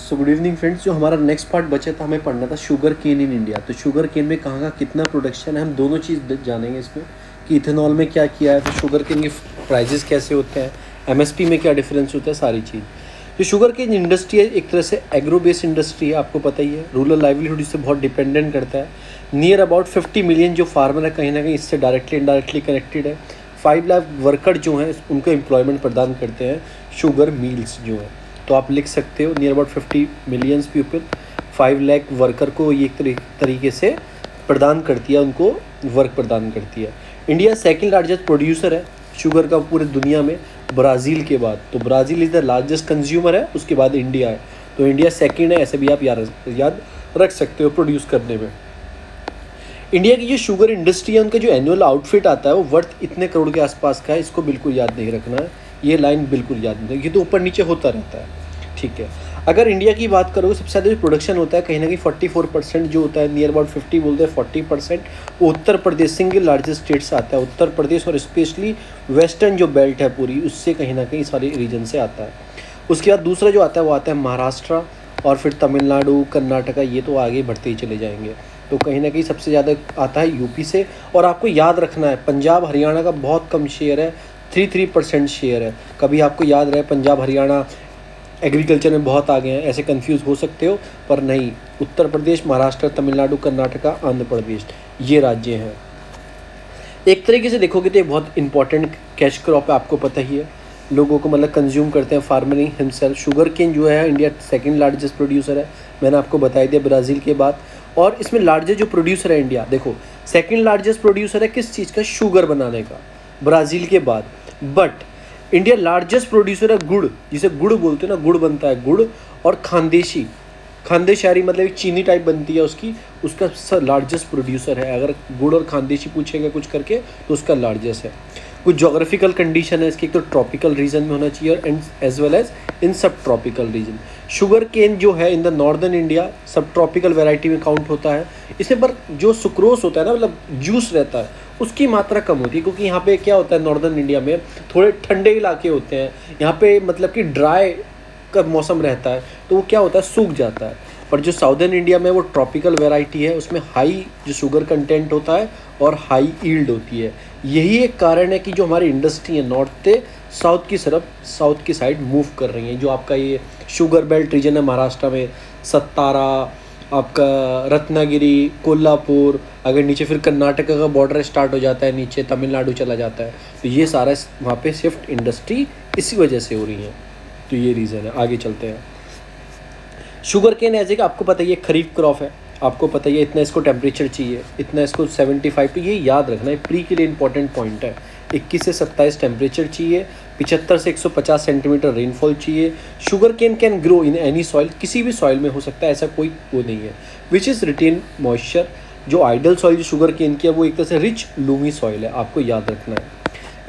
So good evening friends. जो हमारा next part बचा था, हमें पढ़ना था शुगर केन इन इंडिया। तो शुगर केन में कहाँ का कितना प्रोडक्शन है, हम दोनों चीज़ जानेंगे इसमें कि इथेनॉल में क्या किया है, तो शुगर केन के प्राइजेस कैसे होते हैं, एमएसपी में क्या डिफरेंस होता है, सारी चीज़। जो शुगर केन इंडस्ट्री है एक तरह से एग्रो बेस्ड इंडस्ट्री है, आपको पता ही है। रूरल लाइवलीहुड इससे बहुत डिपेंडेंट करता है। नियर अबाउट 50 मिलियन जो फार्मर है कहीं ना कहीं इससे डायरेक्टली इनडायरेक्टली कनेक्टेड है। 5 लाख वर्कर जो हैं उनको एम्प्लॉयमेंट प्रदान करते हैं शुगर मिल्स जो है। तो आप लिख सकते हो near about 50 millions people, 5 lakh worker को ये एक तरीके से प्रदान करती है, उनको वर्क प्रदान करती है। इंडिया सेकंड लार्जेस्ट प्रोड्यूसर है शुगर का पूरे दुनिया में, ब्राज़ील के बाद। तो Brazil is the largest consumer है, उसके बाद इंडिया है। तो इंडिया सेकंड है, ऐसे भी आप याद रख सकते हो प्रोड्यूस करने में। इंडिया की जो शुगर इंडस्ट्री है उनका जो एनुअल आउटफिट आता है वो वर्थ इतने करोड़ के आसपास का है। इसको बिल्कुल याद नहीं रखना है, ये लाइन बिल्कुल याद नहीं, ये तो ऊपर नीचे होता रहता है, ठीक है। अगर इंडिया की बात करोगे सबसे ज़्यादा जो प्रोडक्शन होता है कहीं ना कहीं 44% जो होता है, नियर अबाउट 50 बोलते हैं 40%, वो Uttar Pradesh single largest state से आता है। उत्तर प्रदेश और स्पेशली वेस्टर्न जो बेल्ट है पूरी, उससे कहीं ना कहीं सारे रीजन से आता है। उसके बाद दूसरा जो आता है वो आता है महाराष्ट्र, और फिर तमिलनाडु, कर्नाटका, ये तो आगे बढ़ते ही चले जाएंगे। तो कहीं ना कहीं सबसे ज़्यादा आता है यूपी से। और आपको याद रखना है पंजाब हरियाणा का बहुत कम शेयर है, 3% शेयर है। कभी आपको याद रहे पंजाब हरियाणा एग्रीकल्चर में बहुत आगे हैं, ऐसे कंफ्यूज हो सकते हो, पर नहीं। उत्तर प्रदेश, महाराष्ट्र, तमिलनाडु, कर्नाटका, आंध्र प्रदेश, ये राज्य हैं। एक तरीके से देखोगे तो ये बहुत इंपॉर्टेंट कैश क्रॉप है, आपको पता ही है। लोगों को मतलब कंज्यूम करते हैं फार्मरिंग हिमसेल्फ। शुगर केन जो है इंडिया सेकंड लार्जेस्ट प्रोड्यूसर है, मैंने आपको बताई दिया ब्राज़ील के बाद। और इसमें लार्जेस्ट जो प्रोड्यूसर है इंडिया, देखो सेकंड लार्जेस्ट प्रोड्यूसर है किस चीज़ का, शुगर बनाने का, ब्राज़ील के बाद। बट इंडिया लार्जेस्ट प्रोड्यूसर है गुड़, जिसे गुड़ बोलते हैं ना, गुड़ बनता है, गुड़ और खानदेशी, खानदेशारी मतलब एक चीनी टाइप बनती है उसकी, उसका लार्जेस्ट प्रोड्यूसर है। अगर गुड़ और खानदेशी पूछेगा कुछ करके तो उसका लार्जेस्ट है। कुछ जोग्राफिकल कंडीशन है इसकी, एक तो ट्रॉपिकल रीजन में होना चाहिए और एज वेल एज इन सब ट्रॉपिकल रीजन। शुगर केन जो है इन द नॉर्दर्न इंडिया सब ट्रॉपिकल वैरायटी में काउंट होता है। इसमें पर जो सुक्रोस होता है ना, मतलब जूस रहता है, उसकी मात्रा कम होती है, क्योंकि यहाँ पे क्या होता है नॉर्दर्न इंडिया में थोड़े ठंडे इलाके होते हैं, यहाँ पे मतलब कि ड्राई का मौसम रहता है, तो वो क्या होता है सूख जाता है। पर जो साउदर्न इंडिया में वो ट्रॉपिकल वैरायटी है, उसमें हाई जो शुगर कंटेंट होता है और हाई ईल्ड होती है। यही एक कारण है कि जो हमारी इंडस्ट्री है नॉर्थ से साउथ की साइड मूव कर रही हैं। जो आपका ये शुगर बेल्ट रीजन है महाराष्ट्र में, सत्तारा, आपका रत्नागिरी, कोल्हापुर, अगर नीचे फिर कर्नाटका का बॉर्डर स्टार्ट हो जाता है, नीचे तमिलनाडु चला जाता है, तो ये सारा वहाँ पे शिफ्ट इंडस्ट्री इसी वजह से हो रही है। तो ये रीज़न है। आगे चलते हैं। शुगर केन एज एक आपको पता है ये खरीफ क्रॉप है, आपको पता ही है इतना इसको टेम्परेचर चाहिए, इतना इसको 75 पे, ये याद रखना है, प्री के लिए इंपॉर्टेंट पॉइंट है। 21 से 27 टेम्परेचर चाहिए, 75 से 150 सेंटीमीटर रेनफॉल चाहिए। Sugar cane can grow in any soil, किसी भी सॉइल में हो सकता है, ऐसा कोई वो नहीं है। विच इज़ रिटेन मॉइस्चर, जो आइडल सॉइल जो शुगर केन की है वो एक तरह से रिच लूमी सॉइल है, आपको याद रखना है।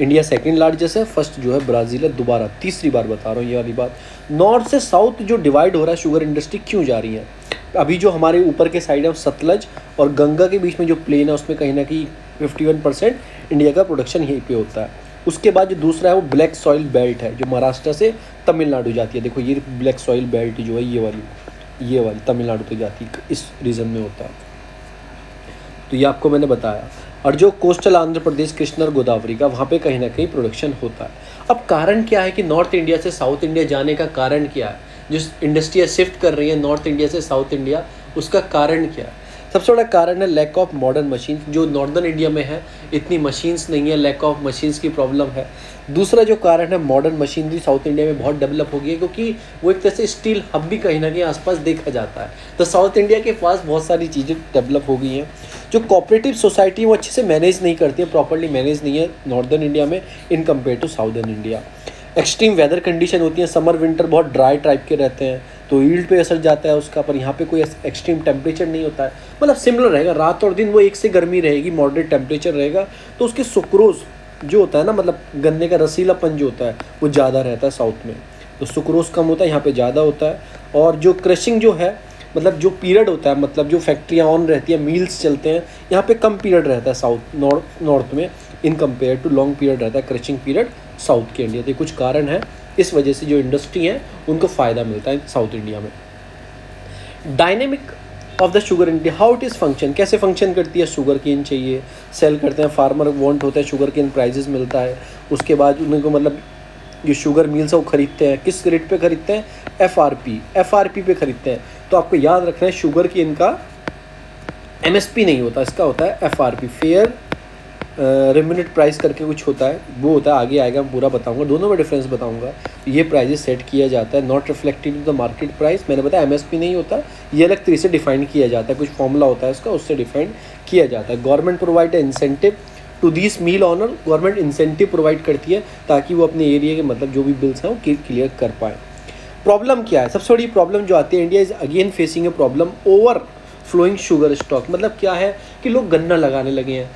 इंडिया सेकंड लार्जेस्ट है, फर्स्ट जो है ब्राज़ील है, दोबारा तीसरी बार बता रहा हूँ ये वाली बात। नॉर्थ से साउथ जो डिवाइड हो रहा है शुगर इंडस्ट्री क्यों जा रही है, अभी जो हमारे ऊपर के साइड है सतलज और गंगा के बीच में जो प्लेन है उसमें कहीं ना कहीं 51% इंडिया का प्रोडक्शन यहीं पे होता है। उसके बाद जो दूसरा है वो ब्लैक सॉइल बेल्ट है, जो महाराष्ट्र से तमिलनाडु जाती है। देखो ये ब्लैक सॉइल बेल्ट जो है ये वाली तमिलनाडु तक जाती है, इस रीजन में होता है। तो ये आपको मैंने बताया। और जो कोस्टल आंध्र प्रदेश, कृष्णा और गोदावरी का, वहाँ पे कहीं ना कहीं प्रोडक्शन होता है। अब कारण क्या है कि नॉर्थ इंडिया से साउथ इंडिया जाने का कारण क्या है, जो इंडस्ट्रियाँ शिफ्ट कर रही है नॉर्थ इंडिया से साउथ इंडिया, उसका कारण क्या है? सबसे बड़ा कारण है लैक ऑफ मॉडर्न मशीन। जो नॉर्दर्न इंडिया में है इतनी मशीन्स नहीं है, लैक ऑफ मशीन्स की प्रॉब्लम है। दूसरा जो कारण है मॉडर्न मशीनरी साउथ इंडिया में बहुत डेवलप हो गई है, क्योंकि वो एक तरह से स्टील हब भी कहीं ना कहीं आसपास देखा जाता है। तो साउथ इंडिया के पास बहुत सारी चीज़ें डेवलप हो गई हैं। जो कोऑपरेटिव सोसाइटी वो अच्छे से मैनेज नहीं करती है, प्रॉपर्ली मैनेज नहीं है नॉर्दर्न इंडिया में in compare to southern India. Extreme weather condition होती है, समर विंटर बहुत ड्राई टाइप के रहते हैं, तो ईल्ड पे असर जाता है उसका। पर यहाँ पे कोई एक्सट्रीम टेम्परेचर नहीं होता है, मतलब सिमिलर रहेगा, रात और दिन वो एक से गर्मी रहेगी, मॉडरेट टेम्परेचर रहेगा। तो उसके सुक्रोज जो होता है ना, मतलब गन्ने का रसीलापन जो होता है वो ज़्यादा रहता है साउथ में, तो सुक्रोज कम होता है, यहाँ पे ज़्यादा होता है। और जो क्रशिंग जो है, मतलब जो पीरियड होता है, मतलब जो फैक्ट्रियाँ ऑन रहती है, मील्स चलते हैं, यहाँ पे कम पीरियड रहता है साउथ नॉर्थ में in compare to long period रहता है क्रशिंग पीरियड साउथ के इंडिया। तो कुछ कारण है, इस वजह से जो इंडस्ट्री है उनको फ़ायदा मिलता है साउथ इंडिया में। Dynamic of the sugar industry, how it is function, कैसे फंक्शन करती है। शुगर केन चाहिए, सेल करते हैं, फार्मर वांट होता है, शुगर केन प्राइजेस मिलता है, उसके बाद उनको मतलब जो शुगर मिल्स है वो ख़रीदते हैं, किस रेट पे ख़रीदते हैं, एफआरपी पे ख़रीदते हैं। तो आपको याद रखना है शुगर केन का एमएसपी नहीं होता, इसका होता है एफआरपी, फेयर रेम्यूनेट प्राइस करके कुछ होता है, वो होता है, आगे आएगा मैं पूरा बताऊंगा, दोनों में डिफरेंस बताऊंगा। ये प्राइजेस सेट किया जाता है, not reflected the market price, मैंने बताया एमएसपी नहीं होता, ये अलग तरीके से डिफाइन किया जाता है, कुछ फॉर्मूला होता है उसका, उससे डिफाइन किया जाता है। Government provide incentive to this mill owner, government incentive provide करती है ताकि वो अपने एरिया के मतलब जो भी बिल्स हैं वो क्लियर कर पाए। प्रॉब्लम क्या है, सबसे बड़ी प्रॉब्लम जो आती है, India is again facing a problem over flowing sugar stock. मतलब क्या है कि लोग गन्ना लगाने लगे हैं,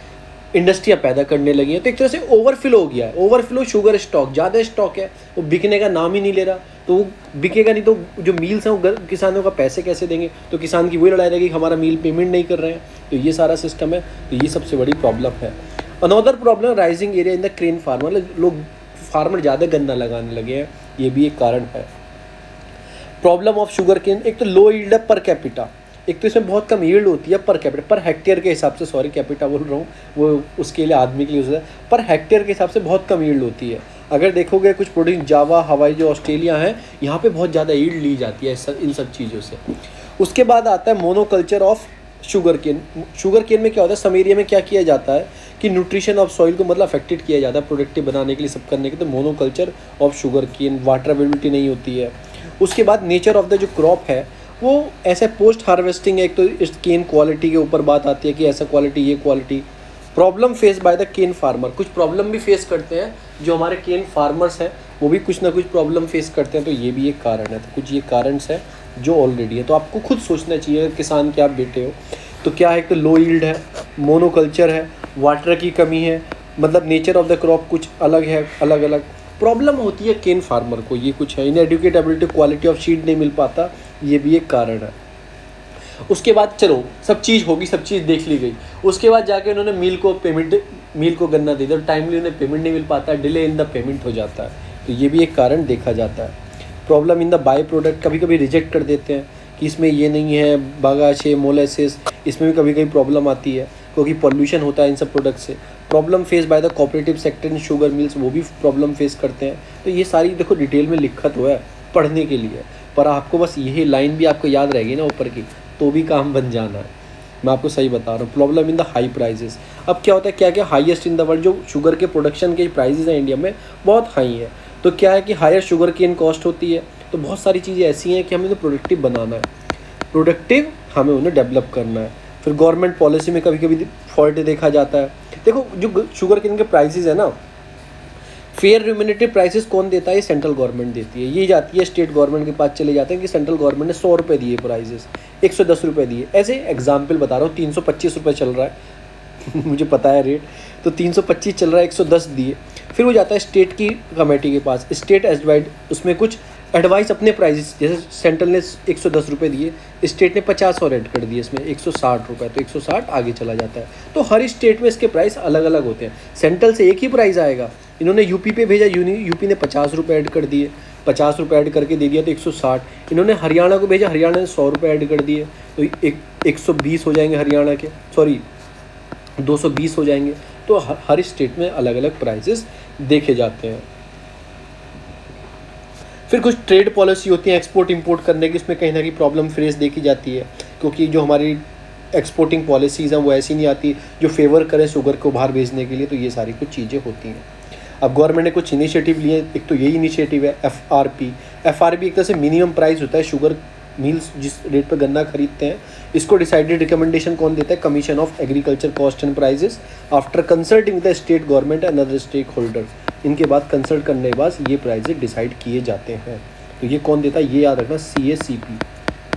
इंडस्ट्रियाँ पैदा करने लगी हैं, तो एक तरह से ओवरफ्लो हो गया है, ओवरफ्लो शुगर स्टॉक, ज़्यादा स्टॉक है, वो बिकने का नाम ही नहीं ले रहा, तो वो बिकेगा नहीं, तो जो मील्स हैं वो किसानों का पैसे कैसे देंगे, तो किसान की वही लड़ाई रहेगी कि हमारा मील पेमेंट नहीं कर रहे हैं, तो ये सारा सिस्टम है, तो ये सबसे बड़ी प्रॉब्लम है। Another problem rising area in the crane farmer, लोग फार्मर ज़्यादा गन्ना लगाने लगे हैं, ये भी एक कारण है। प्रॉब्लम ऑफ शुगर केन, एक तो लो यील्ड पर कैपिटा, एक तो इसमें बहुत कम यील्ड होती है पर कैपिटा, पर हेक्टेयर के हिसाब से, सॉरी कैपिटा बोल रहा हूँ, वो उसके लिए आदमी के लिए यूज़ है, पर हेक्टेयर के हिसाब से बहुत कम यील्ड होती है। अगर देखोगे कुछ प्रोडक्ट जावा, हवाई, जो ऑस्ट्रेलिया है, यहाँ पे बहुत ज़्यादा यील्ड ली जाती है इन सब चीज़ों से। उसके बाद आता है monoculture of sugar cane. Sugar cane में क्या होता है, सम एरिया में क्या किया जाता है कि न्यूट्रिशन ऑफ सॉइल को मतलब अफेक्टेड किया जाता है प्रोडक्टिव बनाने के लिए, सब करने के, तो monoculture of sugar cane, water availability नहीं होती है। उसके बाद नेचर ऑफ द जो क्रॉप है वो ऐसे पोस्ट हार्वेस्टिंग है, एक तो इस केन क्वालिटी के ऊपर बात आती है कि ऐसा क्वालिटी, ये quality. Problem face by the cane farmer, कुछ प्रॉब्लम भी फेस करते हैं जो हमारे केन फार्मर्स हैं, वो भी कुछ ना कुछ प्रॉब्लम फेस करते हैं, तो ये भी एक कारण है। तो कुछ ये कारण है जो ऑलरेडी है, तो आपको खुद सोचना चाहिए अगर किसान के आप बेटे हो तो क्या है, तो लो यील्ड है, मोनोकल्चर है, वाटर की कमी है, मतलब नेचर ऑफ द क्रॉप कुछ अलग है, अलग अलग प्रॉब्लम होती है केन फार्मर को, ये कुछ है। इनएडुकेटेबिलिटी, क्वालिटी ऑफ सीड नहीं मिल पाता, ये भी एक कारण है। उसके बाद चलो सब चीज़ होगी, सब चीज़ देख ली गई, उसके बाद जाके उन्होंने मील को गन्ना दे दिया, टाइमली उन्हें पेमेंट नहीं मिल पाता, डिले इन द पेमेंट हो जाता है, तो ये भी एक कारण देखा जाता है। Problem in the by product, कभी कभी रिजेक्ट कर देते हैं कि इसमें ये नहीं है, बागाचे, मोलेसिस, इसमें भी कभी कभी प्रॉब्लम आती है क्योंकि पॉल्यूशन होता है इन सब प्रोडक्ट से। Problem face by the cooperative sector in sugar mills, वो भी प्रॉब्लम फेस करते हैं। तो ये सारी देखो डिटेल में लिखत हुआ है पढ़ने के लिए, पर आपको बस यही लाइन भी आपको याद रहेगी ना ऊपर की, तो भी काम बन जाना है, मैं आपको सही बता रहा हूँ। Problem in the high prices, अब क्या होता है, क्या क्या हाईएस्ट इन द वर्ल्ड, जो शुगर के प्रोडक्शन के प्राइजेस हैं इंडिया में बहुत हाई है, तो क्या है कि हायर शुगर केन कॉस्ट होती है, तो बहुत सारी चीज़ें ऐसी हैं कि हमें तो प्रोडक्टिव बनाना है, प्रोडक्टिव हमें उन्हें डेवलप करना है। फिर गवर्नमेंट पॉलिसी में कभी कभी फॉल्ट देखा जाता है। देखो जो शुगर केन के प्राइसेस है ना, फेयर रिम्यूनेटिव प्राइसेस कौन देता है, ये सेंट्रल गवर्नमेंट देती है, ये जाती है स्टेट गवर्नमेंट के पास चले जाते हैं कि सेंट्रल गवर्नमेंट ने 100 रुपये दिए प्राइसेस, 110 रुपये दिए, ऐसे एग्जाम्पल बता रहा हूँ, 325 रुपये चल रहा है मुझे पता है रेट, तो 325 चल रहा है, 110 दिए, फिर वो जाता है स्टेट की कमेटी के पास, स्टेट एडवाइड उसमें कुछ एडवाइस अपने प्राइसेस, जैसे सेंट्रल ने 110 रुपये दिए, स्टेट ने 50 और ऐड कर दिए इसमें 160 रुपये, तो 160 आगे चला जाता है। तो हर स्टेट में इसके प्राइस अलग अलग होते हैं, सेंट्रल से एक ही प्राइस आएगा, इन्होंने यूपी पे भेजा, यूपी ने 50 रुपये ऐड कर दिए, 50 रुपये ऐड करके दे दिया तो 160, इन्होंने हरियाणा को भेजा, हरियाणा ने 100 रुपये ऐड कर दिए, तो 120 हो जाएंगे हरियाणा के, सॉरी 220 हो जाएंगे। तो हर स्टेट में अलग अलग प्राइसेस देखे जाते हैं। फिर कुछ ट्रेड पॉलिसी होती है एक्सपोर्ट इंपोर्ट करने की, इसमें कहीं ना कहीं प्रॉब्लम फेस देखी जाती है, क्योंकि जो हमारी एक्सपोर्टिंग पॉलिसीज़ हैं वो ऐसी नहीं आती जो फेवर करें शुगर को बाहर भेजने के लिए, तो ये सारी कुछ चीज़ें होती हैं। अब गवर्नमेंट ने कुछ इनिशिएटिव लिए, एक तो यही इनिशिएटिव है एफआरपी एक तरह से मिनिमम प्राइस होता है शुगर मिल्स जिस रेट पर गन्ना खरीदते हैं, इसको डिसाइडेड रिकमेंडेशन कौन देता है, commission of agriculture cost and prices after consulting the state government and other stakeholders, इनके बाद कंसल्ट करने के बाद ये प्राइजेस डिसाइड किए जाते हैं। तो ये कौन देता है, ये याद रखना,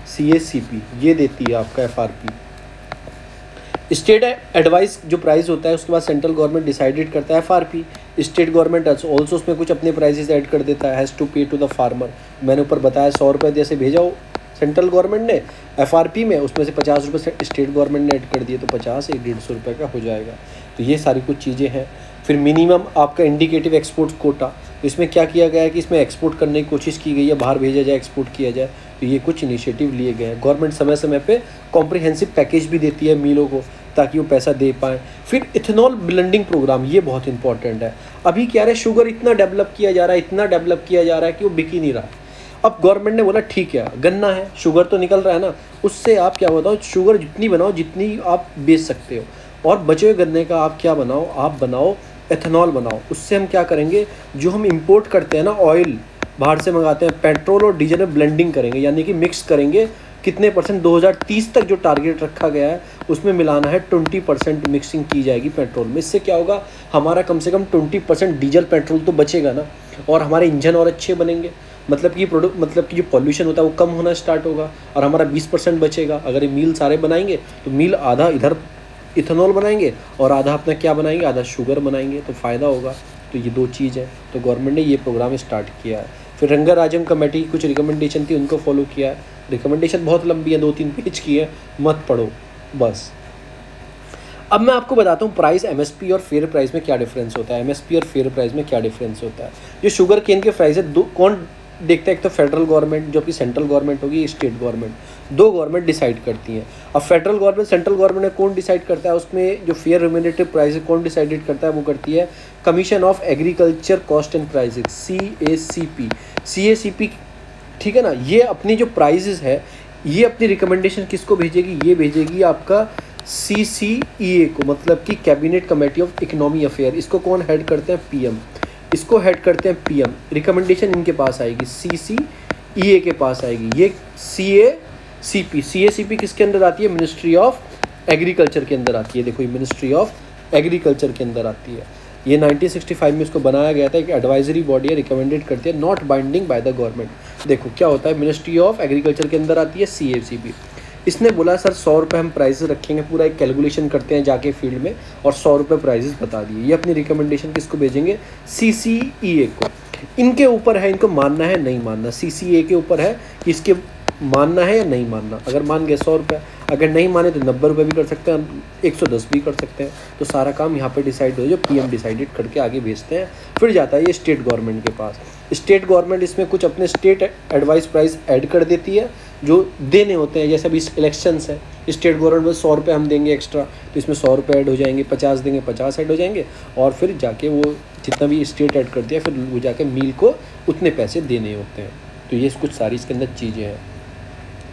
CACP ये देती है आपका एफआरपी। स्टेट एडवाइस जो प्राइस होता है उसके बाद सेंट्रल गवर्नमेंट डिसाइडेड करता है एफआरपी, स्टेट गवर्नमेंट ऑल्सो उसमें कुछ अपने प्राइसेस ऐड कर देता है, हैज़ टू पे टू द फार्मर। मैंने ऊपर बताया 100 रुपये जैसे भेजा हो सेंट्रल गवर्नमेंट ने एफआरपी में, उसमें से 50 रुपये स्टेट गवर्नमेंट ने ऐड कर दिए, तो 50-150 रुपये का हो जाएगा। तो ये सारी कुछ चीज़ें हैं। फिर मिनिमम आपका इंडिकेटिव एक्सपोर्ट कोटा, इसमें क्या किया गया है कि इसमें एक्सपोर्ट करने की कोशिश की गई है, बाहर भेजा जाए, एक्सपोर्ट किया जाए, तो ये कुछ इनिशिएटिव लिए गए हैं। गवर्नमेंट समय समय पे कॉम्प्रिहेंसिव पैकेज भी देती है मिलों को ताकि वो पैसा दे पाएँ। फिर इथेनॉल ब्लेंडिंग प्रोग्राम, ये बहुत इंपॉर्टेंट है। अभी क्या है, शुगर इतना डेवलप किया जा रहा है, इतना डेवलप किया जा रहा है कि वो बिक ही नहीं रहा। अब गवर्नमेंट ने बोला ठीक है, गन्ना है, शुगर तो निकल रहा है ना, उससे आप क्या बताओ, शुगर जितनी बनाओ जितनी आप बेच सकते हो, और बचे हुए गन्ने का आप क्या बनाओ, आप बनाओ एथेनॉल बनाओ। उससे हम क्या करेंगे, जो हम इंपोर्ट करते हैं ना ऑयल, बाहर से मंगाते हैं, पेट्रोल और डीजल में ब्लेंडिंग करेंगे, यानी कि मिक्स करेंगे। कितने परसेंट, 2030 तक जो टारगेट रखा गया है उसमें मिलाना है 20% मिक्सिंग की जाएगी पेट्रोल में। इससे क्या होगा, हमारा कम से कम 20% डीजल पेट्रोल तो बचेगा ना, और हमारे इंजन और अच्छे बनेंगे। मतलब कि प्रोडक्ट, मतलब कि जो पॉल्यूशन होता है वो कम होना स्टार्ट होगा, और हमारा 20% बचेगा। अगर ये मील सारे बनाएंगे तो मील आधा इधर इथेनॉल बनाएंगे और आधा अपना क्या बनाएंगे, आधा शुगर बनाएंगे, तो फ़ायदा होगा। तो ये दो चीज़ है, तो गवर्नमेंट ने ये प्रोग्राम स्टार्ट किया है। फिर रंगा राजन कमेटी की कुछ रिकमेंडेशन थी, उनको फॉलो किया है। रिकमेंडेशन बहुत लंबी है, 2-3 पेज की है, मत पढ़ो बस। अब मैं आपको बताता हूँ प्राइस एमएसपी और फेयर प्राइस में क्या डिफरेंस होता है। एमएसपी और फेयर प्राइस में क्या डिफरेंस होता है। जो शुगर केन के प्राइस है, कौन देखता है, एक तो फेडरल गवर्नमेंट जो कि सेंट्रल गवर्नमेंट होगी, स्टेट गवर्नमेंट, दो गवर्नमेंट डिसाइड करती हैं। अब फेडरल गवर्नमेंट, सेंट्रल गवर्नमेंट में कौन डिसाइड करता है, उसमें जो फेयर रेम्यूनरेटिव प्राइस कौन डिसाइडेड करता है, वो करती है commission of agriculture cost and prices, CACP। ठीक है ना। ये अपनी जो प्राइजेस है, ये अपनी रिकमेंडेशन किसको भेजेगी, ये भेजेगी आपका CCEA को, मतलब कि cabinet committee of economy affair. इसको कौन हेड करते हैं, PM। इसको हेड करते हैं PM। रिकमेंडेशन इनके पास आएगी, CCEA के पास आएगी। ये CACP किसके अंदर आती है, मिनिस्ट्री ऑफ एग्रीकल्चर के अंदर आती है। देखो ये मिनिस्ट्री ऑफ एग्रीकल्चर के अंदर आती है। ये 1965 में इसको बनाया गया था, एक एडवाइजरी बॉडी है, रिकमेंडेड करती है, not binding by the government. देखो क्या होता है, मिनिस्ट्री ऑफ एग्रीकल्चर के अंदर आती है CACP। इसने बोला सर 100 रुपये हम प्राइसेस रखेंगे, पूरा एक कैलकुलेशन करते हैं जाके फील्ड में, और 100 रुपये प्राइसेस बता दिए। ये अपनी रिकमेंडेशन किसको भेजेंगे, CCEA को। इनके ऊपर है, इनको मानना है नहीं मानना। CCEA के ऊपर है कि इसके मानना है या नहीं मानना। अगर मान गए 100 रुपये, अगर नहीं माने तो 90 रुपये भी कर सकते हैं, 110 भी कर सकते हैं। तो सारा काम यहाँ पे डिसाइड हो, जो PM डिसाइडेड करके आगे भेजते हैं। फिर जाता है ये स्टेट गवर्नमेंट के पास। स्टेट गवर्नमेंट इसमें कुछ अपने स्टेट एडवाइस प्राइस ऐड कर देती है, जो देने होते हैं। जैसे अभी इलेक्शंस है, स्टेट गवर्नमेंट में 100 रुपये हम देंगे एक्स्ट्रा, तो इसमें 100 रुपये ऐड हो जाएंगे, 50 देंगे 50 ऐड हो जाएंगे, और फिर जाके वो जितना भी स्टेट ऐड कर दिया, फिर वो जाके मील को उतने पैसे देने होते हैं। तो ये कुछ सारी इसके अंदर चीज़ें हैं।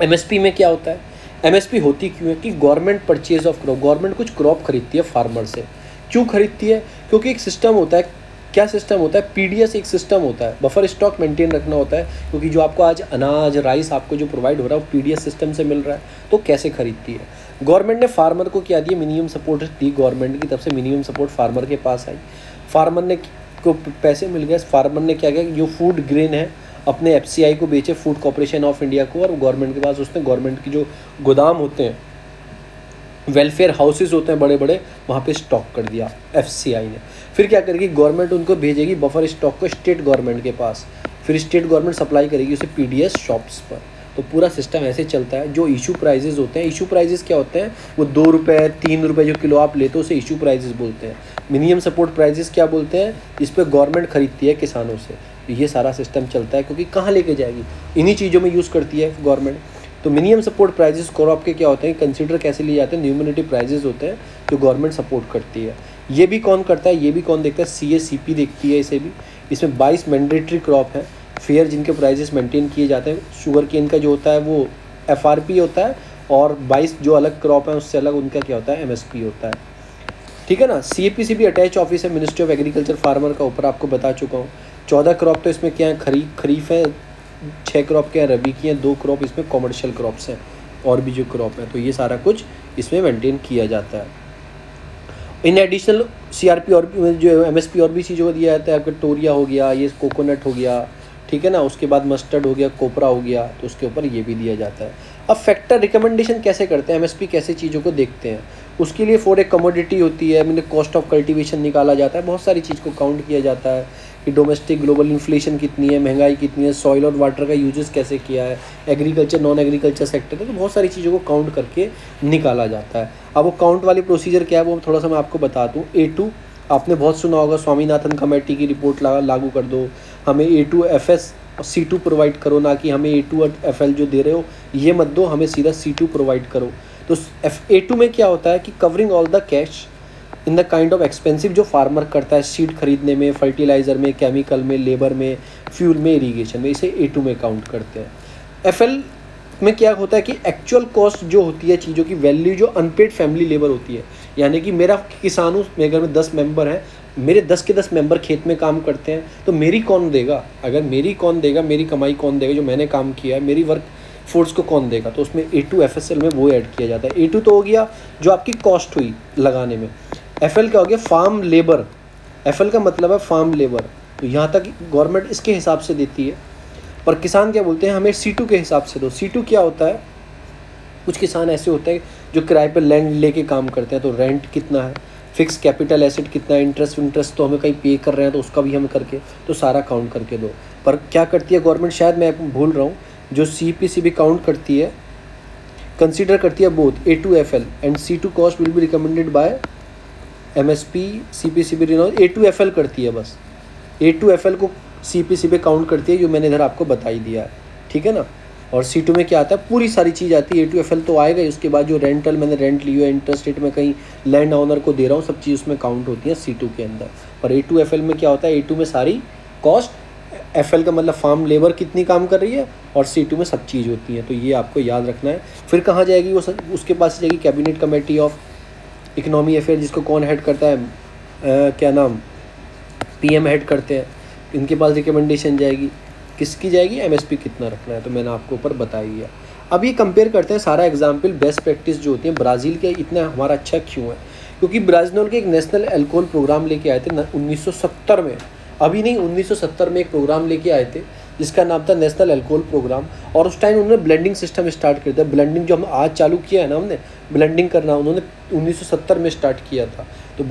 MSP में क्या होता है, MSP होती क्यों है कि government purchase of crop, government कुछ क्रॉप खरीदती है फार्मर से। क्यों खरीदती है, क्योंकि एक सिस्टम होता है। क्या सिस्टम होता है, PDS एक सिस्टम होता है, बफर स्टॉक मेंटेन रखना होता है। क्योंकि जो आपको आज अनाज, राइस आपको जो प्रोवाइड हो रहा है वो PDS सिस्टम से मिल रहा है। तो कैसे खरीदती है, गवर्नमेंट ने फार्मर को क्या दिया, मिनिमम सपोर्ट दी। गवर्नमेंट की तरफ से मिनिमम सपोर्ट फार्मर के पास आई, फार्मर ने को पैसे मिल गए। फार्मर ने क्या किया, जो फूड ग्रेन है अपने FCI को बेचे, फूड कॉर्पोरेशन ऑफ इंडिया को, और गवर्नमेंट के पास उसने गवर्नमेंट की जो गोदाम होते हैं, वेलफेयर हाउसेज होते हैं बड़े बड़े, वहाँ पे स्टॉक कर दिया FCI ने। फिर क्या करेगी गवर्नमेंट, उनको भेजेगी बफर स्टॉक को स्टेट गवर्नमेंट के पास, फिर स्टेट गवर्नमेंट सप्लाई करेगी उसे PDS शॉप्स पर। तो पूरा सिस्टम ऐसे चलता है। जो इशू प्राइजेस होते हैं, इशू प्राइजेस क्या होते हैं, वो 2 रुपये 3 रुपये जो किलो आप लेते हो उसे इशू प्राइजेस बोलते हैं। मिनिमम सपोर्ट प्राइजेस क्या बोलते हैं, इस पर गवर्नमेंट खरीदती है किसानों से। तो ये सारा सिस्टम चलता है, क्योंकि कहाँ लेके जाएगी, इन्हीं चीज़ों में यूज़ करती है गवर्नमेंट। तो मिनिमम सपोर्ट प्राइजेस क्रॉप के क्या होते हैं, कंसीडर कैसे लिए जाते हैं, न्यूमिनेटिव प्राइजेस होते हैं जो गवर्नमेंट सपोर्ट करती है। ये भी कौन करता है, ये भी कौन देखता है, CACP देखती है इसे भी। इसमें 22 मैंडेटरी क्रॉप है फेयर जिनके प्राइजेस मेंटेन किए जाते हैं। शुगर केन का जो होता है वो FRP होता है, और 22 जो अलग क्रॉप है उससे अलग उनका क्या होता है, MSP होता है। ठीक है ना। CAPC भी अटैच ऑफिस है मिनिस्ट्री ऑफ एग्रीकल्चर फार्मर का, ऊपर आपको बता चुका हूँ। 14 क्रॉप तो इसमें क्या है, खरीफ है, 6 क्रॉप क्या है, रबी की हैं, 2 क्रॉप इसमें कॉमर्शियल क्रॉप्स हैं, और भी जो क्रॉप है। तो ये सारा कुछ इसमें मेंटेन किया जाता है। इन एडिशनल CRP और जो MSP और भी चीज़ों को दिया जाता है। आपका टोरिया हो गया, ये कोकोनट हो गया, ठीक है ना, उसके बाद मस्टर्ड हो गया, कोपरा हो गया, तो उसके ऊपर ये भी दिया जाता है। अब फैक्टर रिकमेंडेशन कैसे करते हैं, MSP कैसे चीज़ों को देखते हैं, उसके लिए फॉर एक कमोडिटी होती है, मैंने कॉस्ट ऑफ कल्टीवेशन निकाला जाता है, बहुत सारी चीज़ को काउंट किया जाता है कि डोमेस्टिक ग्लोबल इन्फ्लेशन कितनी है, महंगाई कितनी है, सॉइल और वाटर का यूजेस कैसे किया है, एग्रीकल्चर नॉन एग्रीकल्चर सेक्टर है, तो बहुत सारी चीज़ों को काउंट करके निकाला जाता है। अब वो काउंट वाली प्रोसीजर क्या है वो थोड़ा सा मैं आपको बता दूँ। A2 आपने बहुत सुना होगा, स्वामीनाथन कमेटी की रिपोर्ट लागू कर दो, हमें A2FS और C2 प्रोवाइड करो, ना कि हमें A2 और FL जो दे रहे हो ये मत दो, हमें सीधा C2 प्रोवाइड करो। तो A2 में क्या होता है कि covering all the cash in the kind of expensive जो फार्मर करता है सीड खरीदने में, फर्टिलाइज़र में, केमिकल में, लेबर में, फ्यूल में, इरीगेशन में, इसे A2 में काउंट करते हैं। FL में क्या होता है कि एक्चुअल कॉस्ट जो होती है चीज़ों की वैल्यू जो अनपेड फैमिली लेबर होती है, यानी कि मेरा किसान हूँ, मेरे घर में 10 मेंबर हैं, मेरे 10 के 10 मेंबर खेत में काम करते हैं, तो मेरी कौन देगा? अगर मेरी कौन देगा, मेरी कमाई कौन देगा, जो मैंने काम किया है, मेरी वर्क फोर्स को कौन देगा? तो उसमें A2 FSL में वो ऐड किया जाता है। A2 तो हो गया जो आपकी कॉस्ट हुई लगाने में। FL क्या हो गया? Farm labour. FL का मतलब है फार्म लेबर। तो यहाँ तक गवर्नमेंट इसके हिसाब से देती है, पर किसान क्या बोलते हैं, हमें C2 के हिसाब से दो। C2 क्या होता है? कुछ किसान ऐसे होते हैं जो किराए पर लैंड लेके काम करते हैं, तो रेंट कितना है, फिक्स कैपिटल एसेट कितना है, इंटरेस्ट तो हमें कहीं पे कर रहे हैं तो उसका भी हम करके, तो सारा काउंट करके दो। पर क्या करती है गवर्नमेंट, शायद मैं भूल रहा हूँ, जो CPC भी काउंट करती है, कंसीडर करती है both A2 FL and C2 cost will be recommended by MSP CPC भी A2 FL करती है, बस A2 FL को CPC पे काउंट करती है, जो मैंने इधर आपको बता ही दिया है, ठीक है ना। और C2 में क्या आता है, पूरी सारी चीज़ आती है। A2 FL तो आएगा ही, उसके बाद जो रेंटल मैंने रेंट लिया है, इंटरेस्ट रेट में कहीं लैंड ओनर को दे रहा हूँ, सब चीज़ उसमें काउंट होती है C2 के अंदर। पर A2 FL में क्या होता है, A2 में सारी कॉस्ट, FL का मतलब फार्म लेबर कितनी काम कर रही है, और C2 में सब चीज़ होती है। तो ये आपको याद रखना है। फिर कहाँ जाएगी वो उसके पास जाएगी cabinet committee of economy affair, जिसको कौन हेड करता है, क्या नाम, PM हेड करते हैं। इनके पास रिकमेंडेशन जाएगी, किसकी जाएगी, MSP कितना रखना है, तो मैंने आपको ऊपर बताई है। अब ये कंपेयर करते हैं सारा एग्जाम्पल बेस्ट प्रैक्टिस जो होती है ब्राज़ील के, इतना हमारा अच्छा क्यों है, क्योंकि ब्राज़ील के एक नेशनल अल्कोहल प्रोग्राम लेके आए थे 1970 में, अभी नहीं 1970 में एक प्रोग्राम लेके आए थे जिसका नाम था नेशनल अल्कोहल प्रोग्राम। और उस टाइम उन्होंने ब्लेंडिंग सिस्टम स्टार्ट कर दिया। ब्लेंडिंग जो हम आज चालू किया है ना, हमने ब्लेंडिंग करना, उन्होंने 1970 में स्टार्ट किया था। तो